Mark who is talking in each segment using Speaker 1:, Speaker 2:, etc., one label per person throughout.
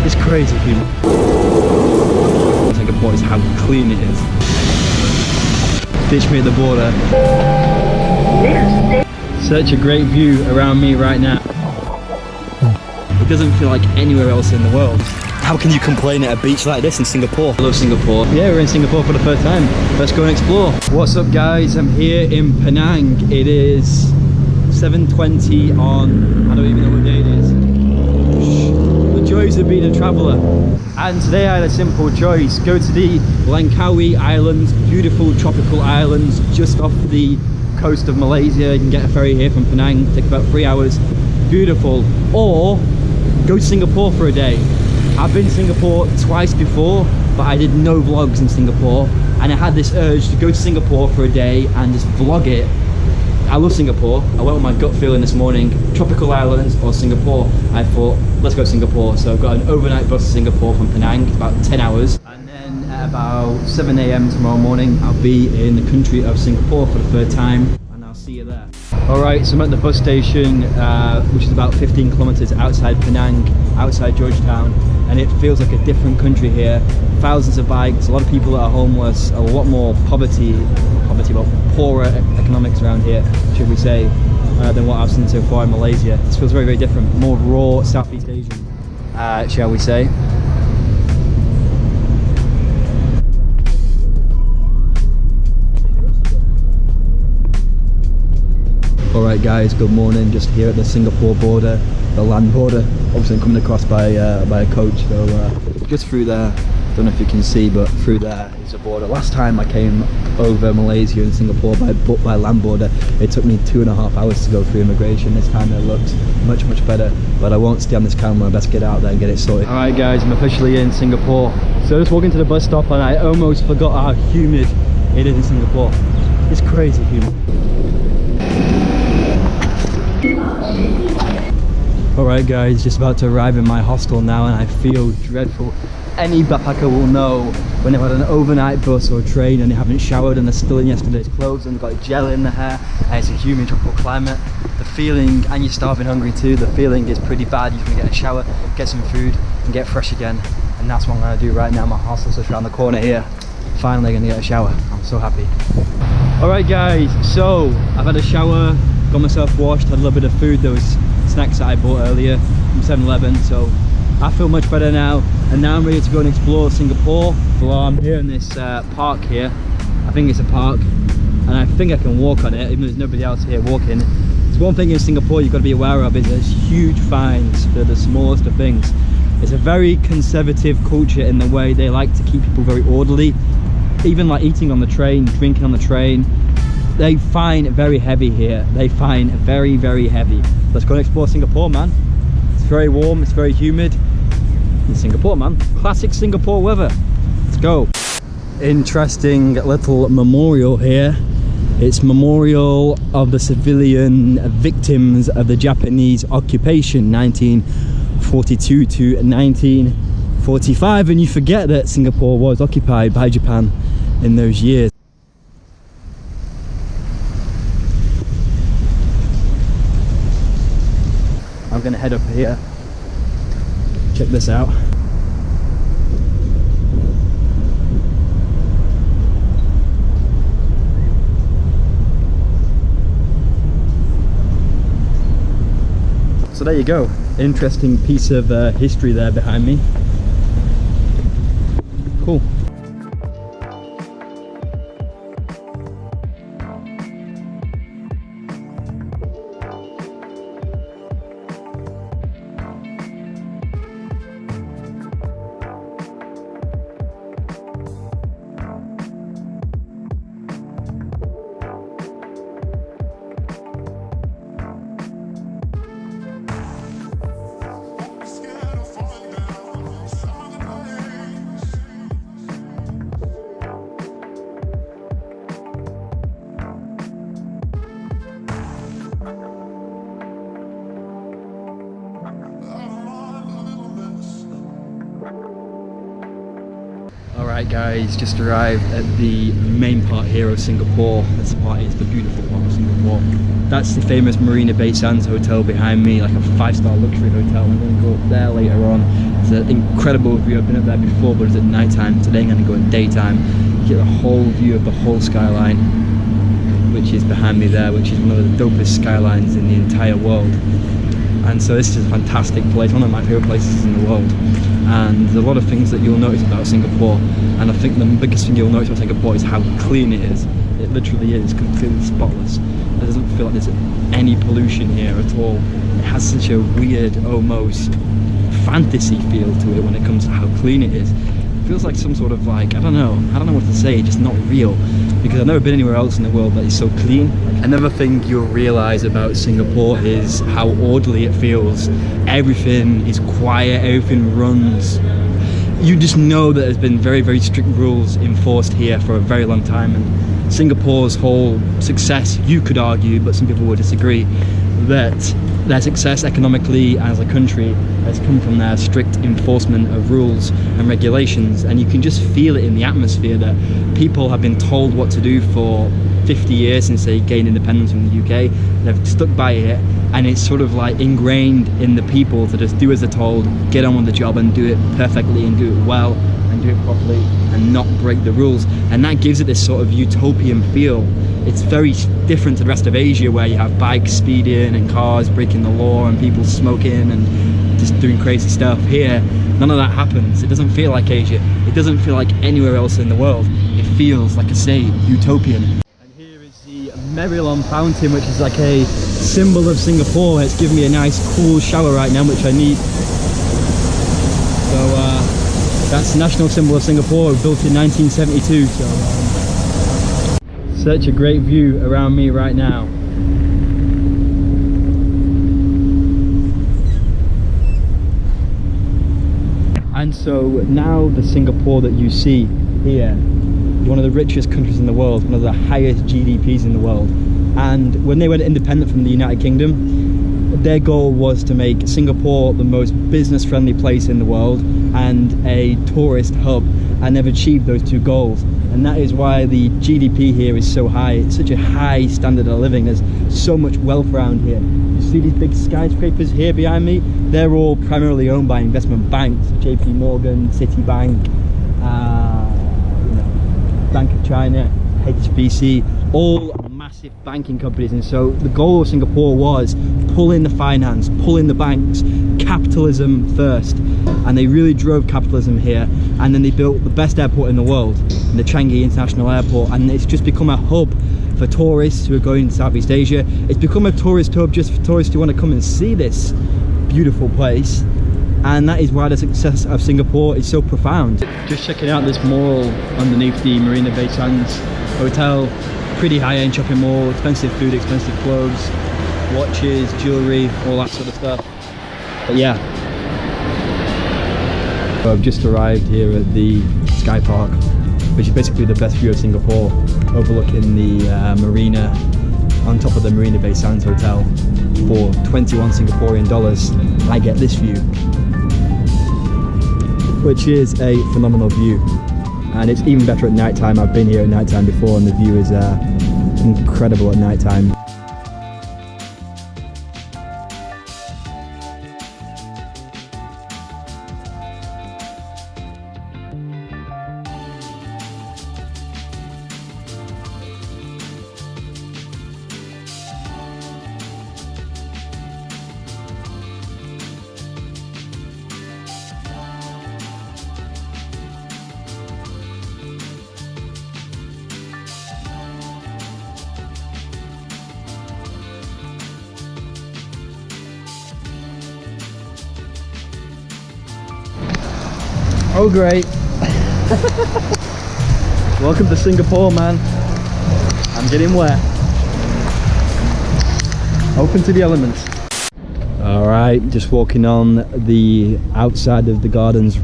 Speaker 1: It's crazy, people. Singapore is how clean it is. Ditch me at the border. Such a great view around me right now. It doesn't feel like anywhere else in the world.
Speaker 2: How can you complain at a beach like this in Singapore?
Speaker 1: I love Singapore. Yeah, we're in Singapore for the first time. Let's go and explore. What's up, guys? I'm here in Penang. It is 7:20 on, I don't even know what day it is. The joys of being a traveller. And today I had a simple choice. Go to the Langkawi Islands, beautiful tropical islands just off the coast of Malaysia. You can get a ferry here from Penang, take about 3 hours. Beautiful. Or go to Singapore for a day. I've been to Singapore twice before, but I did no vlogs in Singapore, and I had this urge to go to Singapore for a day and just vlog it. I love Singapore. I went with my gut feeling this morning, tropical islands or Singapore. I thought, let's go to Singapore. So I've got an overnight bus to Singapore from Penang, about 10 hours. And then at about 7 AM tomorrow morning, I'll be in the country of Singapore for the third time, and I'll see you there. All right, so I'm at the bus station, which is about 15 kilometers outside Penang, outside Georgetown, and it feels like a different country here. Thousands of bikes, a lot of people that are homeless, a lot more poverty, but poorer economics around here, should we say, than what I've seen so far in Malaysia. This feels very, very different, more raw Southeast Asian, shall we say. Alright guys, good morning. Just here at the Singapore border, the land border. Obviously I'm coming across by a coach, so just through there, don't know if you can see, but through there is the border. Last time I came over Malaysia and Singapore by land border, it took me 2.5 hours to go through immigration. This time it looks much, much better, but I won't stay on this camera. I best get out there and get it sorted. Alright guys, I'm officially in Singapore. So just walking to the bus stop and I almost forgot how humid it is in Singapore. It's crazy humid. Alright guys, just about to arrive in my hostel now and I feel dreadful. Any backpacker will know when they've had an overnight bus or train and they haven't showered and they're still in yesterday's clothes and they've got gel in their hair and it's a humid tropical climate. The feeling, and you're starving hungry too, the feeling is pretty bad. You can get a shower, get some food and get fresh again, and that's what I'm going to do right now. My hostel's just around the corner here. Finally going to get a shower. I'm so happy. Alright guys, so I've had a shower, got myself washed, had a little bit of food. There was snacks that I bought earlier from 7-Eleven, so I feel much better now, and now I'm ready to go and explore Singapore. Well, I'm here in this park here. I think it's a park, and I think I can walk on it, even though there's nobody else here walking. There's one thing in Singapore you've got to be aware of, is there's huge fines for the smallest of things. It's a very conservative culture in the way they like to keep people very orderly. Even like eating on the train, drinking on the train, they fine very heavy here. They fine very, very heavy. Let's go and explore Singapore, man. It's very warm, it's very humid. In Singapore, man. Classic Singapore weather. Let's go. Interesting little memorial here. It's memorial of the civilian victims of the Japanese occupation, 1942 to 1945. And you forget that Singapore was occupied by Japan in those years. I'm gonna head up here. Check this out. So there you go. Interesting piece of history there behind me. Cool. Alright guys, just arrived at the main part here of Singapore. This part is the beautiful part of Singapore. That's the famous Marina Bay Sands hotel behind me, like a 5-star luxury hotel. I'm going to go up there later on, There's an incredible view. I've been up there before, but it's at night time. Today I'm going to go in daytime. You get the whole view of the whole skyline, which is behind me there, which is one of the dopest skylines in the entire world. And so this is a fantastic place, one of my favourite places in the world. And there's a lot of things that you'll notice about Singapore, and I think the biggest thing you'll notice about Singapore is how clean it is. It literally is completely spotless. There doesn't feel like there's any pollution here at all. It has such a weird, almost fantasy feel to it when it comes to how clean it is. It feels like some sort of like, I don't know what to say, just not real, because I've never been anywhere else in the world that is so clean. Another thing you'll realise about Singapore is how orderly it feels. Everything is quiet, everything runs. You just know that there's been very, very strict rules enforced here for a very long time, and Singapore's whole success, you could argue, but some people would disagree, that their success economically as a country has come from their strict enforcement of rules and regulations. And you can just feel it in the atmosphere that people have been told what to do for 50 years since they gained independence from the UK. They've stuck by it, and it's sort of like ingrained in the people to just do as they're told, get on with the job and do it perfectly and do it well and do it properly and not break the rules. And that gives it this sort of utopian feel. It's very different to the rest of Asia, where you have bikes speeding and cars breaking the law and people smoking and just doing crazy stuff. Here, none of that happens. It doesn't feel like Asia. It doesn't feel like anywhere else in the world. It feels, like I say, utopian. And here is the Merlion Fountain, which is like a symbol of Singapore. It's giving me a nice cool shower right now, which I need. So that's the national symbol of Singapore, built in 1972. So such a great view around me right now. And so now the Singapore that you see here, one of the richest countries in the world, one of the highest GDPs in the world. And when they went independent from the United Kingdom, their goal was to make Singapore the most business-friendly place in the world and a tourist hub, and they've achieved those two goals. And that is why the GDP here is so high. It's such a high standard of living. There's so much wealth around here. You see these big skyscrapers here behind me? They're all primarily owned by investment banks, JP Morgan, Citibank, Bank of China, HSBC, all massive banking companies. And so the goal of Singapore was pull in the finance, pull in the banks, capitalism first. And they really drove capitalism here, and then they built the best airport in the world, the Changi International Airport, and it's just become a hub for tourists who are going to Southeast Asia. It's become a tourist hub just for tourists who want to come and see this beautiful place, and that is why the success of Singapore is so profound. Just checking out this mall underneath the Marina Bay Sands hotel. Pretty high-end shopping mall, expensive food, expensive clothes, watches, jewellery, all that sort of stuff. But yeah, I've just arrived here at the Sky Park, which is basically the best view of Singapore, overlooking the marina on top of the Marina Bay Sands hotel. For 21 Singaporean dollars, I get this view, which is a phenomenal view. And it's even better at night time. I've been here at night time before, and the view is incredible at night time. Oh great. Welcome to Singapore, man. I'm getting wet. Open to the elements. Alright, just walking on the outside of the gardens.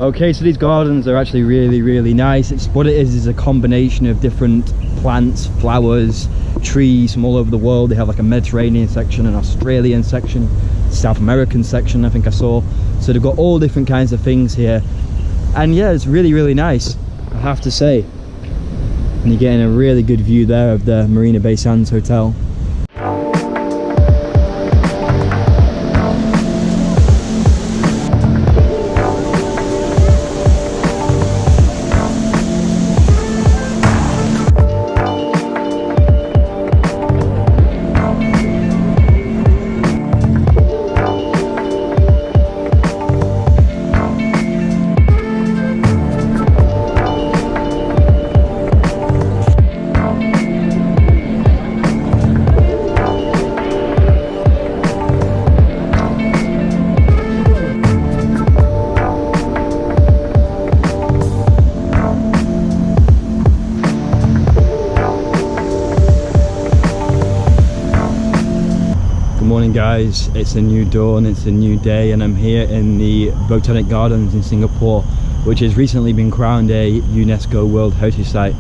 Speaker 1: Okay, so these gardens are actually really nice. It's what it is a combination of different plants, flowers, trees from all over the world. They have like a Mediterranean section, an Australian section, South American section, I think I saw. So they've got all different kinds of things here, and yeah, it's really nice, I have to say. And you're getting a really good view there of the Marina Bay Sands hotel. morning guys, it's a new dawn, it's a new day, and I'm here in the Botanic Gardens in Singapore, which has recently been crowned a UNESCO World Heritage Site.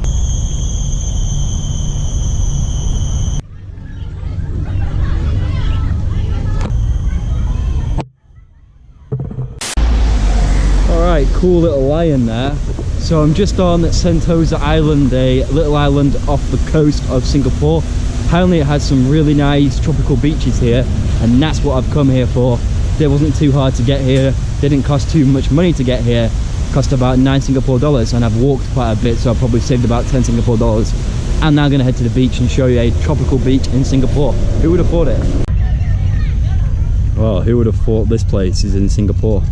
Speaker 1: Alright, cool little lion there. So I'm just on Sentosa Island, a little island off the coast of Singapore. Apparently it has some really nice tropical beaches here, and that's what I've come here for. It wasn't too hard to get here, didn't cost too much money to get here. It cost about 9 Singapore dollars, and I've walked quite a bit, so I've probably saved about 10 Singapore dollars. I'm now going to head to the beach and show you a tropical beach in Singapore. Who would have thought it? Well, who would have thought this place is in Singapore?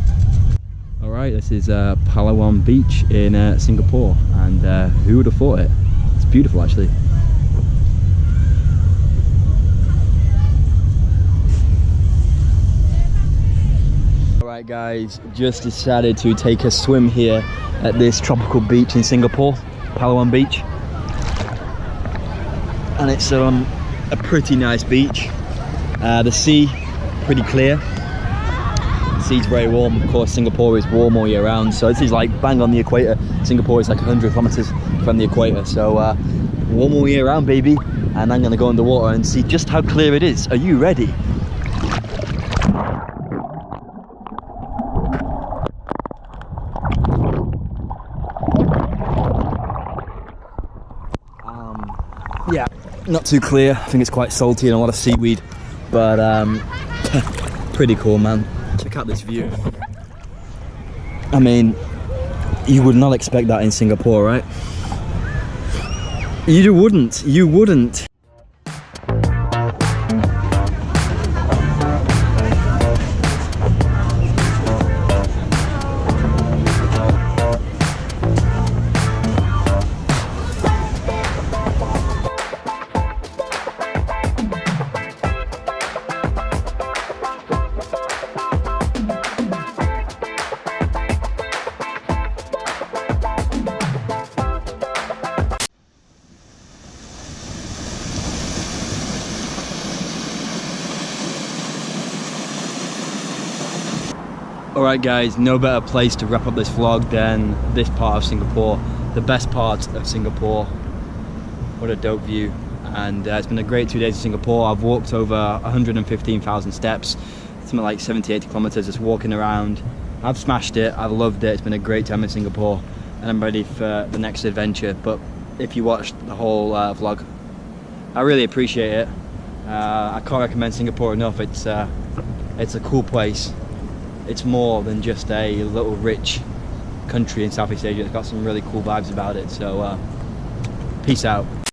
Speaker 1: Alright, this is Palawan Beach in Singapore, and who would have thought it? It's beautiful actually. Alright guys, just decided to take a swim here at this tropical beach in Singapore, Palawan Beach. And it's a pretty nice beach. The sea, pretty clear. The sea's very warm. Of course, Singapore is warm all year round, so this is like bang on the equator. Singapore is like 100 kilometers from the equator, so warm all year round, baby. And I'm gonna go underwater and see just how clear it is. Are you ready? Yeah, not too clear. I think it's quite salty and a lot of seaweed, but pretty cool, man. Check out this view. I mean, you would not expect that in Singapore, right? You wouldn't. Alright guys, no better place to wrap up this vlog than this part of Singapore. The best part of Singapore. What a dope view. And it's been a great 2 days in Singapore. I've walked over 115,000 steps, something like 70-80 kilometers just walking around. I've smashed it, I've loved it, it's been a great time in Singapore, and I'm ready for the next adventure. But if you watched the whole vlog, I really appreciate it. I can't recommend Singapore enough. It's a cool place. It's more than just a little rich country in Southeast Asia. It's got some really cool vibes about it. So peace out.